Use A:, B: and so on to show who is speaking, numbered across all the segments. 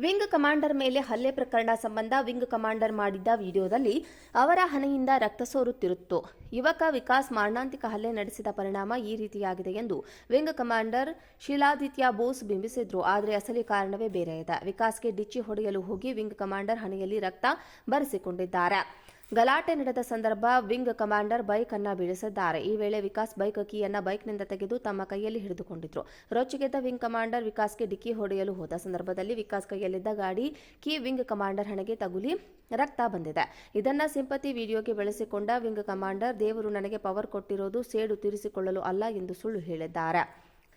A: Wing commander ಮೇಲೆ ಹಲ್ಲೆ ಪ್ರಕರಣ ಸಂಬಂಧ ವಿಂಗ್ ಕಮಾಂಡರ್ ಮಾಡಿದ್ದ ವಿಡಿಯೋದಲ್ಲಿ ಅವರ ಹಣೆಯಿಂದ ರಕ್ತ ಸೋರುತ್ತಿರುತ್ತು. ಯುವಕ ವಿಕಾಸ್ ಮಾರಣಾಂತಿಕ ಹಲ್ಲೆ ನಡೆಸಿದ ಪರಿಣಾಮ ಈ ರೀತಿಯಾಗಿದೆ ಎಂದು ವಿಂಗ್ ಕಮಾಂಡರ್ ಶಿಲಾದಿತ್ಯ ಬೋಸ್ ಬಿಂಬಿಸಿದ್ರು. ಆದರೆ ಅಸಲಿ ಕಾರಣವೇ ಬೇರೆ ಇದೆ. ವಿಕಾಸ್ಗೆ ಡಿಚ್ಚಿ ಹೊಡೆಯಲು ಹೋಗಿ ವಿಂಗ್ ಕಮಾಂಡರ್ ಹಣೆಯಲ್ಲಿ ರಕ್ತ ಬರೆಸಿಕೊಂಡಿದ್ದಾರೆ. ಗಲಾಟೆ ನಡೆದ ಸಂದರ್ಭ ವಿಂಗ್ ಕಮಾಂಡರ್ ಬೈಕ್ ಅನ್ನ ಬೀಳಿಸಿದ್ದಾರೆ. ಈ ವೇಳೆ ವಿಕಾಸ್ ಬೈಕ್ ಕೀಯನ್ನ ಬೈಕ್ನಿಂದ ತೆಗೆದು ತಮ್ಮ ಕೈಯಲ್ಲಿ ಹಿಡಿದುಕೊಂಡಿದ್ರು. ರೊಚ್ಚಿಗೆದ್ದ ವಿಂಗ್ ಕಮಾಂಡರ್ ವಿಕಾಸ್ಗೆ ಡಿಕ್ಕಿ ಹೊಡೆಯಲು ಹೋದ ಸಂದರ್ಭದಲ್ಲಿ ವಿಕಾಸ್ ಕೈಯಲ್ಲಿದ್ದ ಗಾಡಿ ಕೀ ವಿಂಗ್ ಕಮಾಂಡರ್ ಹಣೆಗೆ ತಗುಲಿ ರಕ್ತ ಬಂದಿದೆ. ಇದನ್ನ ಸಿಂಪತಿ ವಿಡಿಯೋಗೆ ಬೆಳೆಸಿಕೊಂಡ ವಿಂಗ್ ಕಮಾಂಡರ್, ದೇವರು ನನಗೆ ಪವರ್ ಕೊಟ್ಟಿರೋದು ಸೇಡು ತೀರಿಸಿಕೊಳ್ಳಲು ಅಲ್ಲ ಎಂದು ಸುಳ್ಳು ಹೇಳಿದ್ದಾರೆ.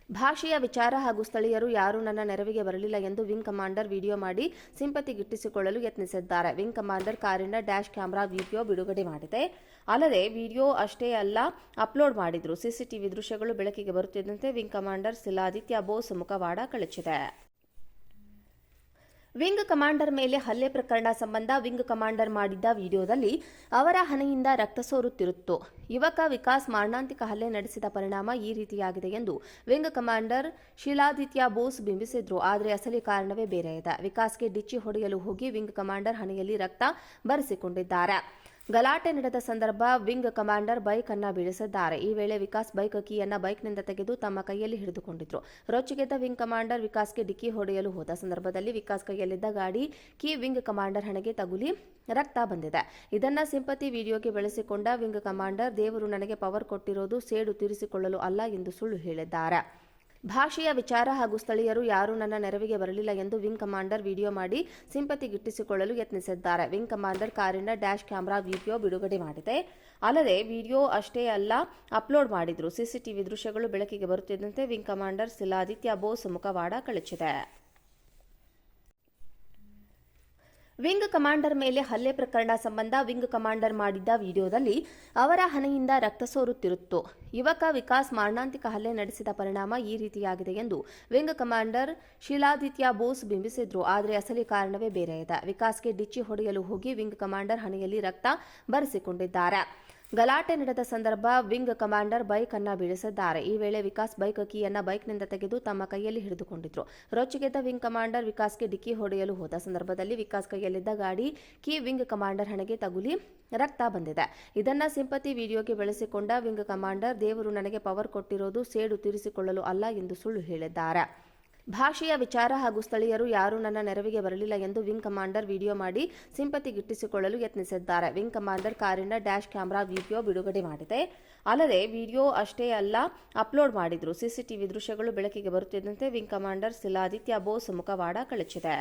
A: ಭಾಷೆಯ ವಿಚಾರ ಹಾಗೂ ಸ್ಥಳೀಯರು ಯಾರೂ ನನ್ನ ನೆರವಿಗೆ ಬರಲಿಲ್ಲ ಎಂದು ವಿಂಗ್ ಕಮಾಂಡರ್ ವಿಡಿಯೋ ಮಾಡಿ ಸಿಂಪತಿ ಗಿಟ್ಟಿಸಿಕೊಳ್ಳಲು ಯತ್ನಿಸಿದ್ದಾರೆ. ವಿಂಗ್ ಕಮಾಂಡರ್ ಕಾರಿನ ಡ್ಯಾಶ್ ಕ್ಯಾಮೆರಾ ವಿಡಿಯೋ ಬಿಡುಗಡೆ ಮಾಡಿದೆ. ಅಲ್ಲದೆ ವಿಡಿಯೋ ಅಷ್ಟೇ ಅಲ್ಲ, ಅಪ್ಲೋಡ್ ಮಾಡಿದ್ರು. ಸಿಸಿಟಿವಿ ದೃಶ್ಯಗಳು ಬೆಳಕಿಗೆ ಬರುತ್ತಿದ್ದಂತೆ ವಿಂಗ್ ಕಮಾಂಡರ್ ಶಿಲಾದಿತ್ಯ ಬೋಸ್ ಮುಖವಾಡ ಕಳಚಿದೆ. ವಿಂಗ್ ಕಮಾಂಡರ್ ಮೇಲೆ ಹಲ್ಲೆ ಪ್ರಕರಣ ಸಂಬಂಧ ವಿಂಗ್ ಕಮಾಂಡರ್ ಮಾಡಿದ್ದ ವಿಡಿಯೋದಲ್ಲಿ ಅವರ ಹಣೆಯಿಂದ ರಕ್ತ ಸೋರುತ್ತಿರುತ್ತು. ಯುವಕ ವಿಕಾಸ್ ಮಾರಣಾಂತಿಕ ಹಲ್ಲೆ ನಡೆಸಿದ ಪರಿಣಾಮ ಈ ರೀತಿಯಾಗಿದೆ ಎಂದು ವಿಂಗ್ ಕಮಾಂಡರ್ ಶಿಲಾದಿತ್ಯ ಬೋಸ್ ಬಿಂಬಿಸಿದ್ರು. ಆದರೆ ಅಸಲಿ ಕಾರಣವೇ ಬೇರೆ ಇದೆ. ವಿಕಾಸ್ಗೆ ಡಿಚ್ಚಿ ಹೊಡೆಯಲು ಹೋಗಿ ವಿಂಗ್ ಕಮಾಂಡರ್ ಹಣೆಯಲ್ಲಿ ರಕ್ತ ಬರೆಸಿಕೊಂಡಿದ್ದಾರೆ. ಗಲಾಟೆ ನಡೆದ ಸಂದರ್ಭ ವಿಂಗ್ ಕಮಾಂಡರ್ ಬೈಕ್ ಅನ್ನ ಬೀಳಿಸಿದ್ದಾರೆ. ಈ ವೇಳೆ ವಿಕಾಸ್ ಬೈಕ್ ಕೀಯನ್ನ ಬೈಕ್ನಿಂದ ತೆಗೆದು ತಮ್ಮ ಕೈಯಲ್ಲಿ ಹಿಡಿದುಕೊಂಡಿದ್ರು. ರೊಚ್ಚಿಗೆದ್ದ ವಿಂಗ್ ಕಮಾಂಡರ್ ವಿಕಾಸ್ಗೆ ಡಿಕ್ಕಿ ಹೊಡೆಯಲು ಹೋದ ಸಂದರ್ಭದಲ್ಲಿ ವಿಕಾಸ್ ಕೈಯಲ್ಲಿದ್ದ ಗಾಡಿ ಕೀ ವಿಂಗ್ ಕಮಾಂಡರ್ ಹಣೆಗೆ ತಗುಲಿ ರಕ್ತ ಬಂದಿದೆ. ಇದನ್ನ ಸಿಂಪತಿ ವಿಡಿಯೋಗೆ ಬೆಳೆಸಿಕೊಂಡ ವಿಂಗ್ ಕಮಾಂಡರ್, ದೇವರು ನನಗೆ ಪವರ್ ಕೊಟ್ಟಿರೋದು ಸೇಡು ತೀರಿಸಿಕೊಳ್ಳಲು ಅಲ್ಲ ಎಂದು ಸುಳ್ಳು ಹೇಳಿದ್ದಾರೆ. ಭಾಷೆಯ ವಿಚಾರ ಹಾಗೂ ಸ್ಥಳೀಯರು ಯಾರೂ ನನ್ನ ನೆರವಿಗೆ ಬರಲಿಲ್ಲ ಎಂದು ವಿಂಗ್ ಕಮಾಂಡರ್ ವಿಡಿಯೋ ಮಾಡಿ ಸಿಂಪತಿ ಗಿಟ್ಟಿಸಿಕೊಳ್ಳಲು ಯತ್ನಿಸಿದ್ದಾರೆ. ವಿಂಗ್ ಕಮಾಂಡರ್ ಕಾರಿನ ಡ್ಯಾಶ್ ಕ್ಯಾಮೆರಾ ವಿಡಿಯೋ ಬಿಡುಗಡೆ ಮಾಡಿದೆ. ಅಲ್ಲದೆ ವಿಡಿಯೋ ಅಷ್ಟೇ ಅಲ್ಲ, ಅಪ್ಲೋಡ್ ಮಾಡಿದ್ರು. ಸಿಸಿಟಿವಿ ದೃಶ್ಯಗಳು ಬೆಳಕಿಗೆ ಬರುತ್ತಿದ್ದಂತೆ ವಿಂಗ್ ಕಮಾಂಡರ್ ಶಿಲಾದಿತ್ಯ ಬೋಸ್ ಮುಖವಾಡ ಕಳಚಿದೆ. ವಿಂಗ್ ಕಮಾಂಡರ್ ಮೇಲೆ ಹಲ್ಲೆ ಪ್ರಕರಣ ಸಂಬಂಧ ವಿಂಗ್ ಕಮಾಂಡರ್ ಮಾಡಿದ್ದ ವಿಡಿಯೋದಲ್ಲಿ ಅವರ ಹಣೆಯಿಂದ ರಕ್ತ ಸೋರುತ್ತಿರುತ್ತು. ಯುವಕ ವಿಕಾಸ್ ಮಾರಣಾಂತಿಕ ಹಲ್ಲೆ ನಡೆಸಿದ ಪರಿಣಾಮ ಈ ರೀತಿಯಾಗಿದೆ ಎಂದು ವಿಂಗ್ ಕಮಾಂಡರ್ ಶಿಲಾದಿತ್ಯ ಬೋಸ್ ಬಿಂಬಿಸಿದ್ರು. ಆದರೆ ಅಸಲಿ ಕಾರಣವೇ ಬೇರೆ ಇದೆ. ವಿಕಾಸ್ಗೆ ಡಿಚ್ಚಿ ಹೊಡೆಯಲು ಹೋಗಿ ವಿಂಗ್ ಕಮಾಂಡರ್ ಹಣೆಯಲ್ಲಿ ರಕ್ತ ಬರೆಸಿಕೊಂಡಿದ್ದಾರೆ. ಗಲಾಟೆ ನಡೆದ ಸಂದರ್ಭ ವಿಂಗ್ ಕಮಾಂಡರ್ ಬೈಕ್ ಅನ್ನ ಬೀಳಿಸಿದ್ದಾರೆ. ಈ ವೇಳೆ ವಿಕಾಸ್ ಬೈಕ್ ಕೀಯನ್ನ ಬೈಕ್ನಿಂದ ತೆಗೆದು ತಮ್ಮ ಕೈಯಲ್ಲಿ ಹಿಡಿದುಕೊಂಡಿದ್ರು. ರೊಚ್ಚಿಗೆದ್ದ ವಿಂಗ್ ಕಮಾಂಡರ್ ವಿಕಾಸ್ಗೆ ಡಿಕ್ಕಿ ಹೊಡೆಯಲು ಹೋದ ಸಂದರ್ಭದಲ್ಲಿ ವಿಕಾಸ್ ಕೈಯಲ್ಲಿದ್ದ ಗಾಡಿ ಕೀ ವಿಂಗ್ ಕಮಾಂಡರ್ ಹಣೆಗೆ ತಗುಲಿ ರಕ್ತ ಬಂದಿದೆ. ಇದನ್ನ ಸಿಂಪತಿ ವಿಡಿಯೋಗೆ ಬೆಳೆಸಿಕೊಂಡ ವಿಂಗ್ ಕಮಾಂಡರ್, ದೇವರು ನನಗೆ ಪವರ್ ಕೊಟ್ಟಿರೋದು ಸೇಡು ತೀರಿಸಿಕೊಳ್ಳಲು ಅಲ್ಲ ಎಂದು ಸುಳ್ಳು ಹೇಳಿದ್ದಾರೆ. ಭಾಷೆಯ ವಿಚಾರ ಹಾಗೂ ಸ್ಥಳೀಯರು ಯಾರೂ ನನ್ನ ನೆರವಿಗೆ ಬರಲಿಲ್ಲ ಎಂದು ವಿಂಗ್ ಕಮಾಂಡರ್ ವಿಡಿಯೋ ಮಾಡಿ ಸಿಂಪತಿ ಗಿಟ್ಟಿಸಿಕೊಳ್ಳಲು ಯತ್ನಿಸಿದ್ದಾರೆ. ವಿಂಗ್ ಕಮಾಂಡರ್ ಕಾರಿನ ಡ್ಯಾಶ್ ಕ್ಯಾಮೆರಾ ವಿಡಿಯೋ ಬಿಡುಗಡೆ ಮಾಡಿದೆ. ಅಲ್ಲದೆ ವಿಡಿಯೋ ಅಷ್ಟೇ ಅಲ್ಲ, ಅಪ್ಲೋಡ್ ಮಾಡಿದ್ರು. ಸಿಸಿಟಿವಿ ದೃಶ್ಯಗಳು ಬೆಳಕಿಗೆ ಬರುತ್ತಿದ್ದಂತೆ ವಿಂಗ್ ಕಮಾಂಡರ್ ಶಿಲಾದಿತ್ಯ ಬೋಸ್ ಮುಖವಾಡ ಕಳಚಿದೆ.